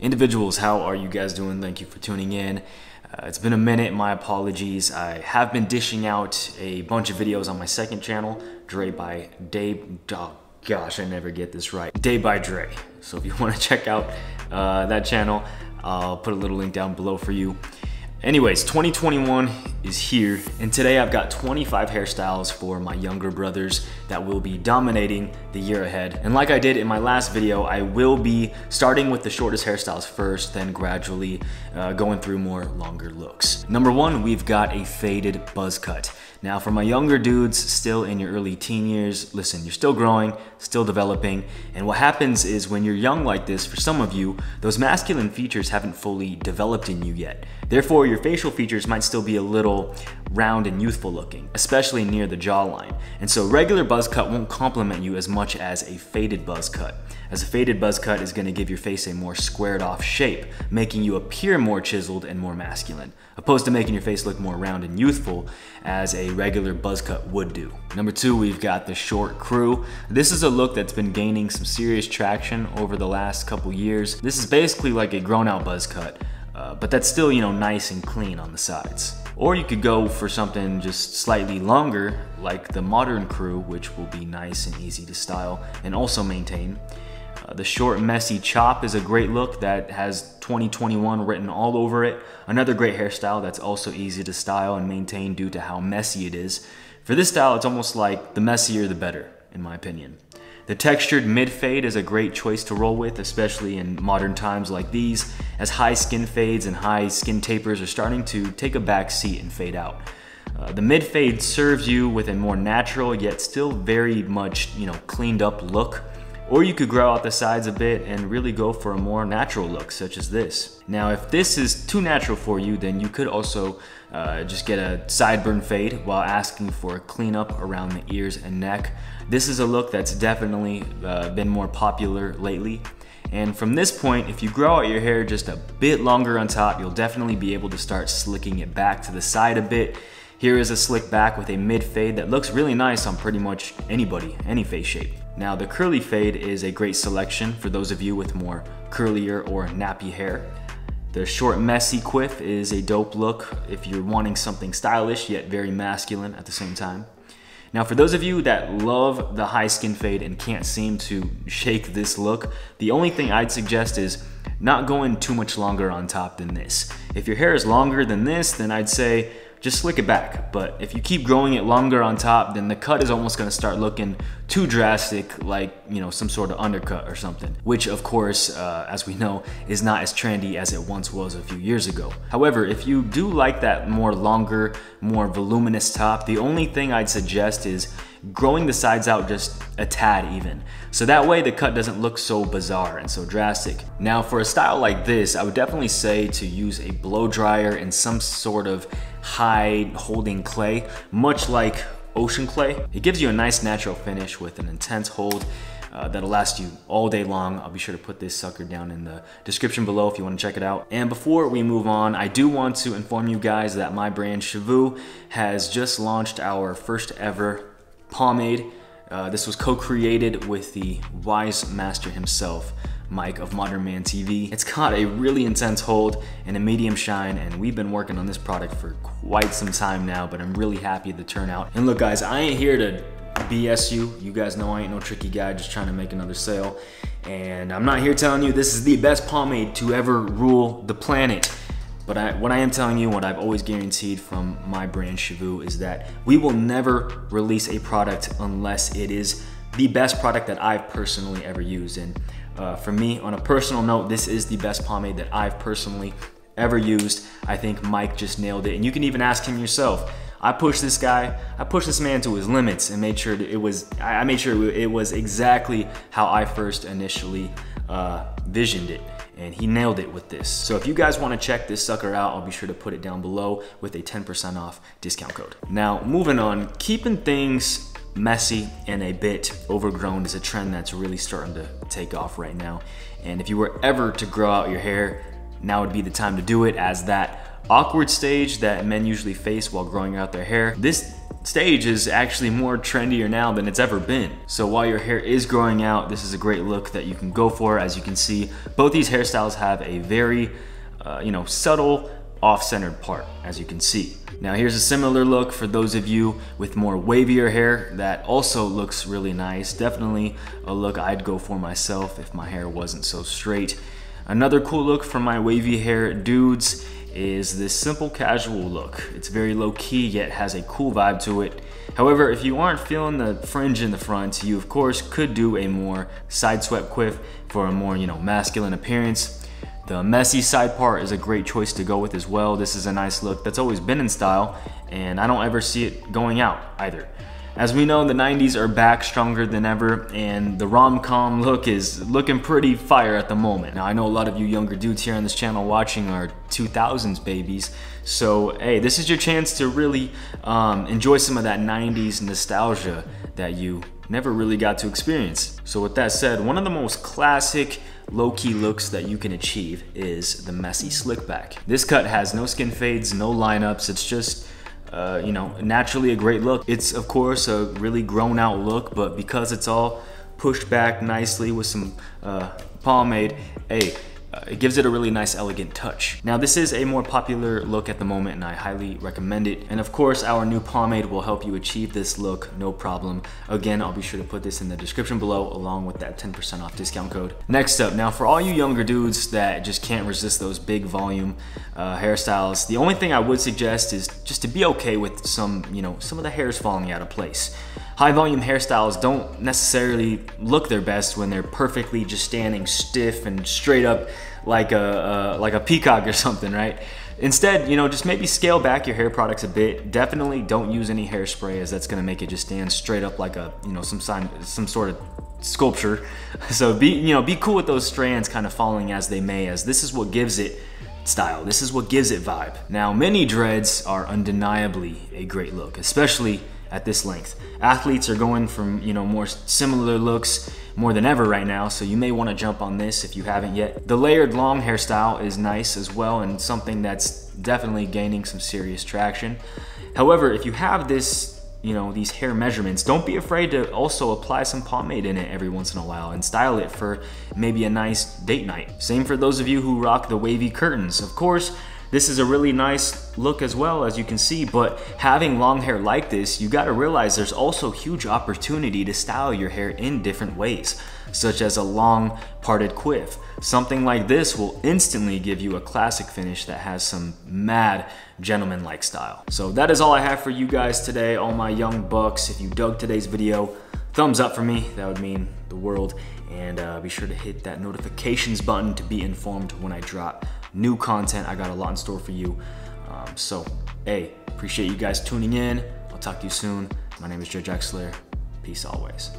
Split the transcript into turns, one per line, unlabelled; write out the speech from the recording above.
Individuals, how are you guys doing? Thank you for tuning in. It's been a minute, my apologies. I have been dishing out a bunch of videos on my second channel, Dre by Day. Oh gosh, I never get this right. Day by Dre. So if you want to check out that channel, I'll put a little link down below for you. Anyways, 2021 is here, and today I've got 25 hairstyles for my younger brothers that will be dominating the year ahead. And like I did in my last video, I will be starting with the shortest hairstyles first, then gradually going through more longer looks. Number one, we've got a faded buzz cut. Now for my younger dudes still in your early teen years, listen, you're still growing, still developing, and what happens is when you're young like this, for some of you, those masculine features haven't fully developed in you yet. Therefore, your facial features might still be a little round and youthful looking, especially near the jawline. And so regular buzz cut won't complement you as much as a faded buzz cut, as a faded buzz cut is going to give your face a more squared off shape, making you appear more chiseled and more masculine, opposed to making your face look more round and youthful as a regular buzz cut would do. Number two, we've got the short crew. This is a look that's been gaining some serious traction over the last couple years. This is basically like a grown out buzz cut, but that's still, you know, nice and clean on the sides. Or you could go for something just slightly longer, like the modern crew, which will be nice and easy to style and also maintain. The short messy chop is a great look that has 2021 written all over it. Another great hairstyle that's also easy to style and maintain due to how messy it is. For this style, it's almost like the messier the better, in my opinion. The textured mid-fade is a great choice to roll with, especially in modern times like these, as high skin fades and high skin tapers are starting to take a back seat and fade out. The mid-fade serves you with a more natural yet still very much, you know, cleaned up look. Or you could grow out the sides a bit and really go for a more natural look, such as this. Now, if this is too natural for you, then you could also just get a sideburn fade while asking for a cleanup around the ears and neck. This is a look that's definitely been more popular lately. And from this point, if you grow out your hair just a bit longer on top, you'll definitely be able to start slicking it back to the side a bit. Here is a slick back with a mid fade that looks really nice on pretty much anybody, any face shape. Now the curly fade is a great selection for those of you with more curlier or nappy hair. The short messy quiff is a dope look if you're wanting something stylish yet very masculine at the same time. Now for those of you that love the high skin fade and can't seem to shake this look, the only thing I'd suggest is not going too much longer on top than this. If your hair is longer than this, then I'd say just slick it back. But if you keep growing it longer on top, then the cut is almost gonna start looking too drastic, like, you know, some sort of undercut or something, which of course, as we know, is not as trendy as it once was a few years ago. However, if you do like that more longer, more voluminous top, the only thing I'd suggest is growing the sides out just a tad even. So that way the cut doesn't look so bizarre and so drastic. Now for a style like this, I would definitely say to use a blow dryer and some sort of high holding clay, much like ocean clay. It gives you a nice natural finish with an intense hold that'll last you all day long. I'll be sure to put this sucker down in the description below if you want to check it out. And before we move on, I do want to inform you guys that my brand Shavu has just launched our first ever pomade. This was co-created with the wise master himself, Mike of Modern Man TV. It's got a really intense hold and a medium shine, and we've been working on this product for quite some time now, but I'm really happy with the turnout. And look guys, I ain't here to BS you. You guys know I ain't no tricky guy just trying to make another sale. And I'm not here telling you this is the best pomade to ever rule the planet. But what I am telling you, what I've always guaranteed from my brand Shavu, is that we will never release a product unless it is the best product that I've personally ever used. And for me, on a personal note, this is the best pomade that I've personally ever used. I think Mike just nailed it. And you can even ask him yourself. I pushed this man to his limits and made sure that I made sure it was exactly how I first initially visioned it. And he nailed it with this. So if you guys want to check this sucker out, I'll be sure to put it down below with a 10% off discount code. Now, moving on, keeping things messy and a bit overgrown is a trend that's really starting to take off right now. And if you were ever to grow out your hair, now would be the time to do it, as that awkward stage that men usually face while growing out their hair, this stage is actually more trendier now than it's ever been. So while your hair is growing out, this is a great look that you can go for. As you can see, both these hairstyles have a very, subtle off-centered part, as you can see. Now here's a similar look for those of you with more wavier hair that also looks really nice. Definitely a look I'd go for myself if my hair wasn't so straight. Another cool look for my wavy hair dudes is this simple casual look. It's very low-key yet has a cool vibe to it. However, if you aren't feeling the fringe in the front, you of course could do a more side swept quiff for a more, masculine appearance. The messy side part is a great choice to go with as well. This is a nice look that's always been in style, and I don't ever see it going out either. As we know, the 90s are back stronger than ever, and the rom-com look is looking pretty fire at the moment. Now, I know a lot of you younger dudes here on this channel watching are 2000s babies, so hey, this is your chance to really enjoy some of that 90s nostalgia that you never really got to experience. So with that said, one of the most classic low-key looks that you can achieve is the messy slick back. This cut has no skin fades, no lineups, it's just naturally a great look. It's of course a really grown out look, but because it's all pushed back nicely with some pomade, it gives it a really nice elegant touch. Now this is a more popular look at the moment and I highly recommend it. And of course our new pomade will help you achieve this look, no problem. Again, I'll be sure to put this in the description below along with that 10% off discount code. Next up, now for all you younger dudes that just can't resist those big volume hairstyles, the only thing I would suggest is just to be okay with some of the hairs falling out of place. High volume hairstyles don't necessarily look their best when they're perfectly just standing stiff and straight up like a peacock or something, right? Instead, just maybe scale back your hair products a bit. Definitely don't use any hairspray, as that's gonna make it just stand straight up like a, some sort of sculpture. So be cool with those strands kind of falling as they may, as this is what gives it style. This is what gives it vibe. Now, mini dreads are undeniably a great look, especially at this length. Athletes are going from more similar looks more than ever right now, so you may want to jump on this if you haven't yet. The layered long hairstyle is nice as well, and something that's definitely gaining some serious traction. However, if you have this these hair measurements, don't be afraid to also apply some pomade in it every once in a while and style it for maybe a nice date night. Same for those of you who rock the wavy curtains. Of course, this is a really nice look as well, as you can see, but having long hair like this, you gotta realize there's also huge opportunity to style your hair in different ways, such as a long parted quiff. Something like this will instantly give you a classic finish that has some mad gentleman-like style. So that is all I have for you guys today, all my young bucks. If you dug today's video, thumbs up for me, that would mean the world. And be sure to hit that notifications button to be informed when I drop new content. I got a lot in store for you. So, appreciate you guys tuning in. I'll talk to you soon. My name is Drexler. Peace always.